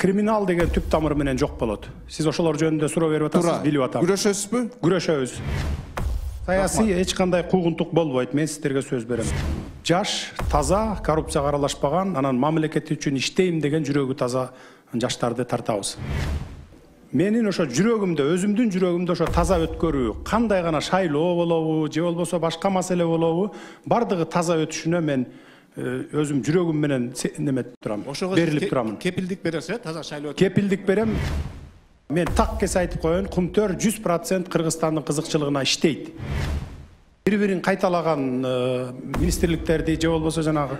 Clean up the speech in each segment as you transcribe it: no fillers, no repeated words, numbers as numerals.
Криминал деген түп тамыры менен жок болот. Сиз ошолор жөнүндө суроо берип атасыз, билип атам. Күрөшөсүзбү? Күрөшөбүз. Саясий эч кандай куугунтук болбойт, мен сиздерге сөз берем. Жаш, таза, коррупцияга аралашпаган, анан мамлекет үчүн иштейм деген жүрөгү таза жаштарды тартабыз. Менин ошо жүрөгүмдө, өзүмдүн жүрөгүмдө ошо таза өткөрүү, кандай гана шайлоо болобу, же болбосо башка маселе болобу, бардыгы таза өтүшүнө мен өзүм жүрөгүм менен неметип турам, берилип турамын. Кепилдик бересиз, таза шайлоо. Кепилдик берем. Мен так кес айтып коеюн, Кумтөр 100% Кыргызстандын кызыкчылыгына иштейт. Бири-бирин кайталаган министрликтерди же болбосо жанагы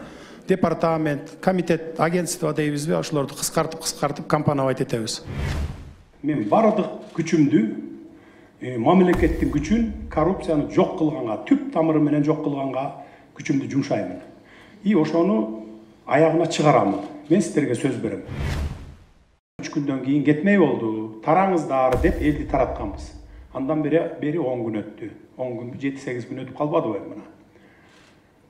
департамент, комитет, агентство дейбизби, ошолорду кыскартып компоновать этебиз. Мен бардык күчүмдү, мамлекеттин күчүн коррупцияны жок кылганга, түп тамыры менен жок кылганга күчүмдү жумшаймын. И ошону аягына чыгарамын. Мен сиздерге сөз берем. 3 күндөн кийин кетмей болду, тараңыздар деп элди таратканбыз. Андан бери 10 күн өттү. 10 күн, 7-8 күн өтүп калбадыбы мына.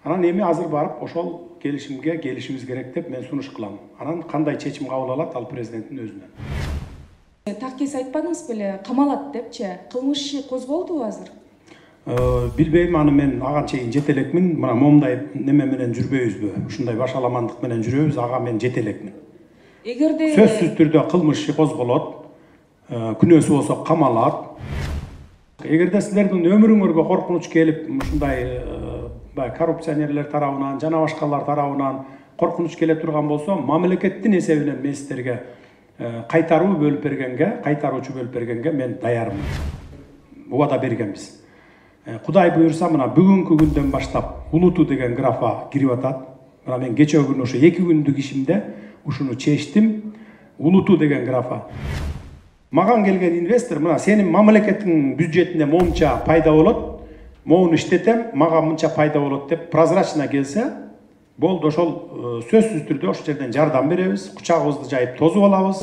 Анан эми азыр барып ошол келишимге келишибиз керек деп мен сунуш кылам. Анан кандай чечим кабыл алат, ал президенттин өзүнөн. Так кес айтпадыңыз беле, камалат депчи, кылмыш иши козголдубу азыр? Билбейм, аны мен ага чейин жете элекмин. Мына момундай неме менен жүрбөйбүзбү? Ушундай башаламандык менен жүрөбүз, ага мен жете элекмин. Эгерде сөзсүз түрдө кылмыш иши козголот, күнөөсү болсо камалат. Эгерде силердин өмүрүңөргө коркунуч келип, ушундай коррупционерлер тарабынан, жана башкалар тарабынан коркунуч келе турган болсо, мамлекеттин эсебинен мен силерге кайтаруу бөлүп бергенге, кайтаруучу бөлүп бергенге мен даярмын. Убада бергенбиз. Кудай буюрса, мына бүгүнкү күндөн баштап улуту деген графа кирип атат. Мына мен кечээ күнү ошо 2 күндүк ишимде ушуну чечтим. Улуту деген графа. Маган келген инвестор, мына сенин мамлекеттин бюджетине монча пайда болот, моуну иштетем, мага мынча пайда болот деп прозрачно келсе, болду, ошол сөзсүз түрдө ошол жерден жардам беребиз, кучагыбызды жайып тосуп алабыз.